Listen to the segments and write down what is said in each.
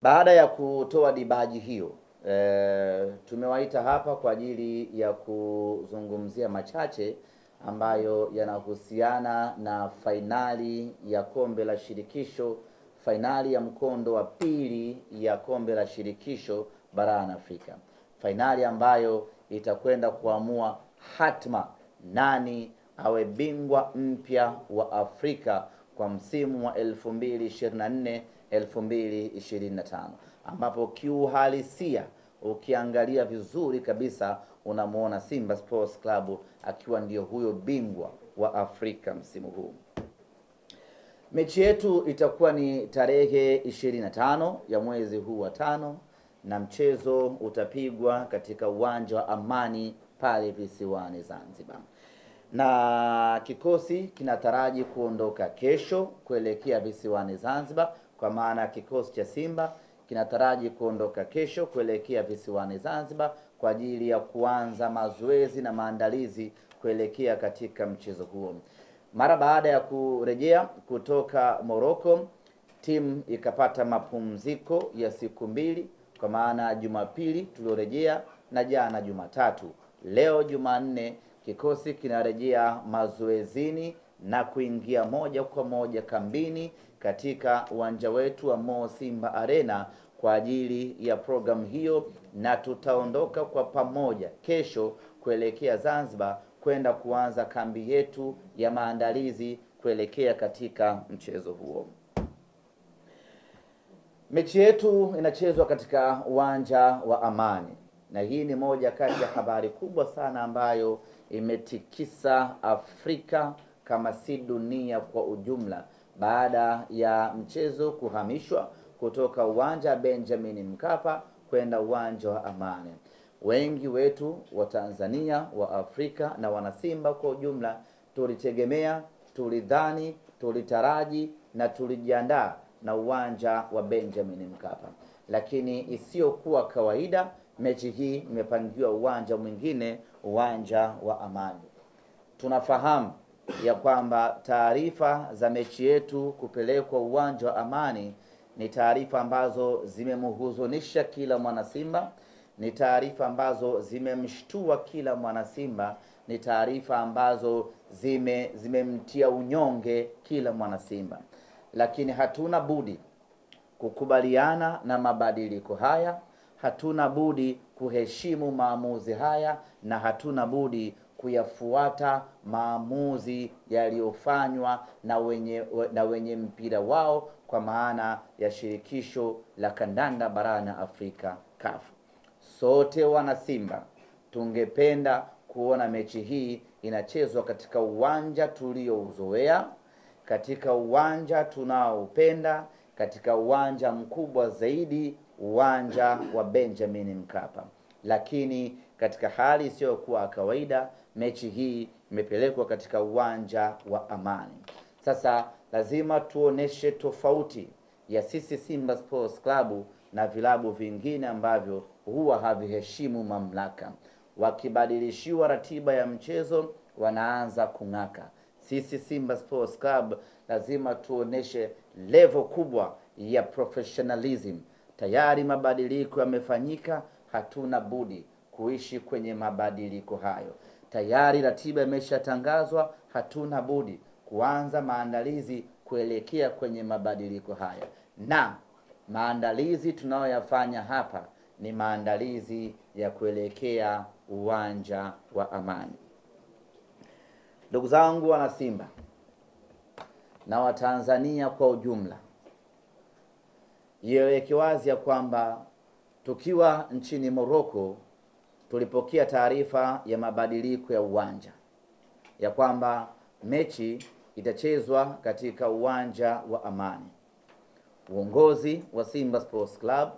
Baada ya kutoa dibaji hiyo, tumewaita hapa kwa ajili ya kuzungumzia machache ambayo yanahusiana na fainali ya kombe la shirikisho, fainali ya mkondo wa pili ya kombe la shirikisho barani Afrika. Fainali ambayo itakwenda kuamua hatma nani awe bingwa mpya wa Afrika kwa msimu wa 2024 2025, ambapo kiuhalisia ukiangalia vizuri kabisa unamuona Simba Sports Club akiwa ndio huyo bingwa wa Afrika msimu huu. Mechi yetu itakuwa ni tarehe 25 ya mwezi huu wa 5 na mchezo utapigwa katika uwanja wa Amani pale visiwani Zanzibar. Na kikosi kinataraji kuondoka kesho kuelekea visiwani Zanzibar, kwa maana kikosi cha Simba kinataraji kuondoka kesho kuelekea visiwani Zanzibar kwa ajili ya kuanza mazoezi na maandalizi kuelekea katika mchezo huo. Mara baada ya kurejea kutoka Morocco, timu ikapata mapumziko ya siku mbili, kwa maana Jumapili tuliorejea na jana Jumatatu. Leo Jumanne kikosi kinarejea mazoezini na kuingia moja kwa moja kambini katika uwanja wetu wa Mo Simba Arena kwa ajili ya programu hiyo, na tutaondoka kwa pamoja kesho kuelekea Zanzibar kwenda kuanza kambi yetu ya maandalizi kuelekea katika mchezo huo. Mechi yetu inachezwa katika uwanja wa Amani, na hii ni moja kati ya habari kubwa sana ambayo imetikisa Afrika kama si dunia kwa ujumla, baada ya mchezo kuhamishwa kutoka uwanja wa Benjamin Mkapa kwenda uwanja wa Amani. Wengi wetu wa Tanzania, wa Afrika na wanasimba kwa ujumla tulitegemea, tulidhani, tulitaraji na tulijiandaa na uwanja wa Benjamin Mkapa, lakini isiyokuwa kawaida, mechi hii imepangiwa uwanja mwingine, uwanja wa Amani. Tunafahamu ya kwamba taarifa za mechi yetu kupelekwa uwanja wa Amani ni taarifa ambazo zimemhuzunisha kila mwanasimba, ni taarifa ambazo zimemshtua kila mwanasimba, ni taarifa ambazo zimemtia unyonge kila mwanasimba, lakini hatuna budi kukubaliana na mabadiliko haya, hatuna budi kuheshimu maamuzi haya, na hatuna budi kuyafuata maamuzi yaliyofanywa na wenye mpira wao, kwa maana ya shirikisho la kandanda barani Afrika, CAF. Sote wana Simba tungependa kuona mechi hii inachezwa katika uwanja tuliouzoea, katika uwanja tunaoupenda, katika uwanja mkubwa zaidi, uwanja wa Benjamin Mkapa. Lakini katika hali isiyokuwa kawaida, mechi hii imepelekwa katika uwanja wa Amani. Sasa lazima tuoneshe tofauti ya sisi Simba Sports Club na vilabu vingine ambavyo huwa haviheshimu mamlaka. Wakibadilishiwa ratiba ya mchezo wanaanza kung'aka. Sisi Simba Sports Club lazima tuoneshe level kubwa ya professionalism. Tayari mabadiliko yamefanyika, hatuna budi kuishi kwenye mabadiliko hayo. Tayari ratiba imeshatangazwa, hatuna budi kuanza maandalizi kuelekea kwenye mabadiliko haya. Na maandalizi tunayoyafanya hapa ni maandalizi ya kuelekea uwanja wa Amani. Ndugu zangu wana Simba na Watanzania kwa ujumla, ieleweke wazi ya kwamba tukiwa nchini Morocco tulipokea taarifa ya mabadiliko ya uwanja, ya kwamba mechi itachezwa katika uwanja wa Amani. Uongozi wa Simba Sports Club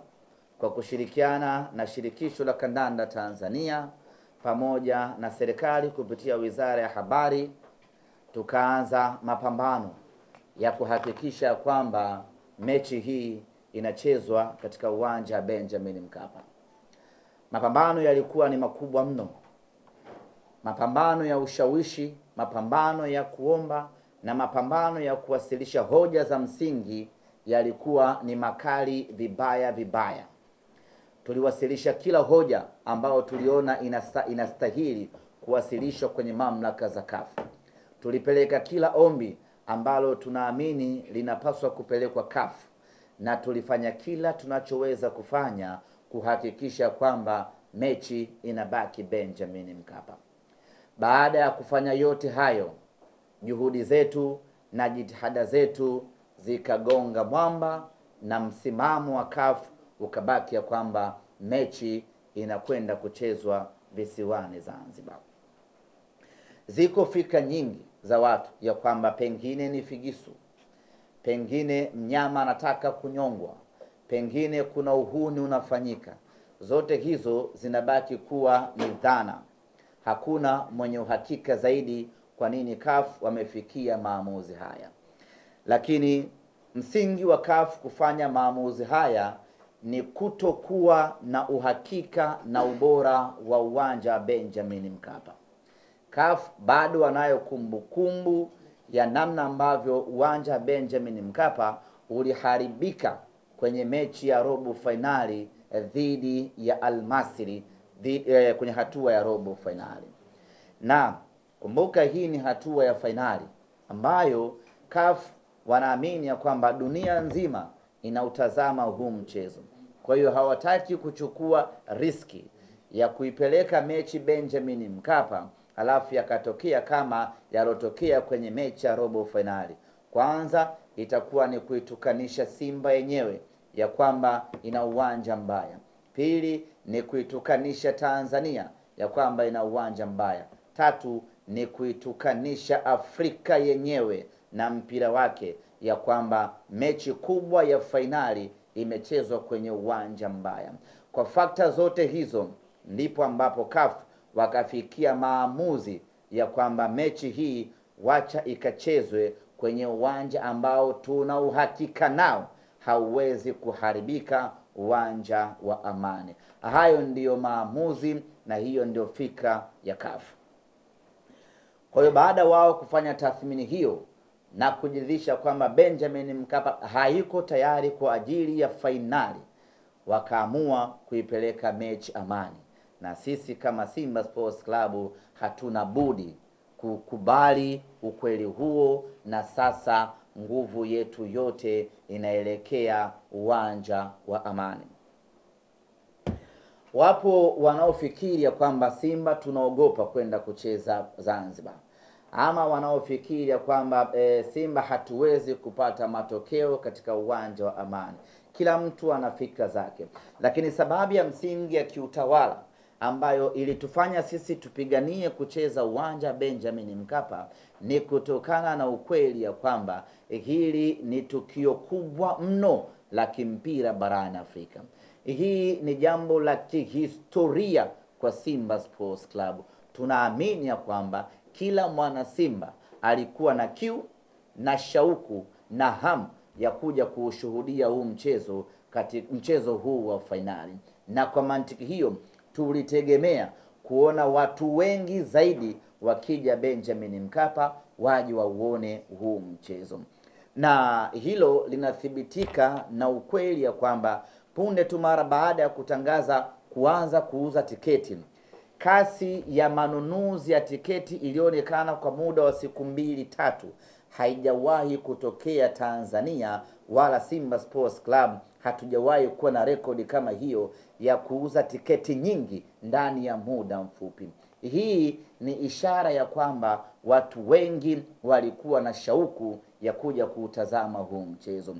kwa kushirikiana na shirikisho la kandanda Tanzania pamoja na serikali kupitia Wizara ya Habari, tukaanza mapambano ya kuhakikisha kwamba mechi hii inachezwa katika uwanja wa Benjamin Mkapa. Mapambano yalikuwa ni makubwa mno, mapambano ya ushawishi, mapambano ya kuomba na mapambano ya kuwasilisha hoja za msingi yalikuwa ni makali vibaya vibaya. Tuliwasilisha kila hoja ambayo tuliona inastahili kuwasilishwa kwenye mamlaka za CAF. Tulipeleka kila ombi ambalo tunaamini linapaswa kupelekwa CAF, na tulifanya kila tunachoweza kufanya kuhakikisha kwamba mechi inabaki Benjamin Mkapa. Baada ya kufanya yote hayo, juhudi zetu na jitihada zetu zikagonga mwamba, na msimamo wa CAF ukabaki ya kwamba mechi inakwenda kuchezwa visiwani Zanzibar. Ziko fikra nyingi za watu ya kwamba pengine ni figisu, pengine mnyama anataka kunyongwa, pengine kuna uhuni unafanyika. Zote hizo zinabaki kuwa ni dhana. Hakuna mwenye uhakika zaidi kwa nini CAF wamefikia maamuzi haya. Lakini msingi wa CAF kufanya maamuzi haya ni kutokuwa na uhakika na ubora wa uwanja wa Benjamin Mkapa. CAF bado wanayo kumbukumbu ya namna ambavyo uwanja wa Benjamin Mkapa uliharibika kwenye mechi ya robo finali dhidi ya Al Masry kwenye hatua ya robo finali. Na kumbuka, hii ni hatua ya finali ambayo CAF wanaamini ya kwamba dunia nzima inautazama huu mchezo. Kwa hiyo hawataki kuchukua riski ya kuipeleka mechi Benjamin Mkapa alafu yakatokea kama yalotokea kwenye mechi ya robo finali. Kwanza itakuwa ni kuitukanisha Simba yenyewe ya kwamba ina uwanja mbaya. Pili ni kuitukanisha Tanzania ya kwamba ina uwanja mbaya. Tatu ni kuitukanisha Afrika yenyewe na mpira wake ya kwamba mechi kubwa ya fainali imechezwa kwenye uwanja mbaya. Kwa fakta zote hizo ndipo ambapo CAF wakafikia maamuzi ya kwamba mechi hii wacha ikachezwe kwenye uwanja ambao tuna uhakika nao hauwezi kuharibika, uwanja wa Amani. Hayo ndiyo maamuzi na hiyo ndio fikra ya CAF. Kwa hiyo baada wao kufanya tathmini hiyo na kujiridhisha kwamba Benjamin Mkapa haiko tayari kwa ajili ya fainali, wakaamua kuipeleka mechi Amani. Na sisi kama Simba Sports Club hatuna budi kukubali ukweli huo, na sasa nguvu yetu yote inaelekea uwanja wa Amani. Wapo wanaofikiri ya kwamba Simba tunaogopa kwenda kucheza Zanzibar, ama wanaofikiri ya kwamba Simba hatuwezi kupata matokeo katika uwanja wa Amani. Kila mtu ana fikra zake, lakini sababu ya msingi ya kiutawala ambayo ilitufanya sisi tupiganie kucheza uwanja Benjamin Mkapa ni kutokana na ukweli ya kwamba hili ni tukio kubwa mno la kimpira barani Afrika. Hii ni jambo la kihistoria kwa Simba Sports Club. Tunaamini ya kwamba kila mwana Simba alikuwa na kiu na shauku na hamu ya kuja kuushuhudia huu mchezo katika mchezo huu wa fainali, na kwa mantiki hiyo tulitegemea kuona watu wengi zaidi wakija Benjamin Mkapa waje wauone huu mchezo. Na hilo linathibitika na ukweli ya kwamba punde tu mara baada ya kutangaza kuanza kuuza tiketi, kasi ya manunuzi ya tiketi ilionekana kwa muda wa siku 2-3 haijawahi kutokea Tanzania, wala Simba Sports Club hatujawahi kuwa na rekodi kama hiyo ya kuuza tiketi nyingi ndani ya muda mfupi. Hii ni ishara ya kwamba watu wengi walikuwa na shauku ya kuja kuutazama huu mchezo.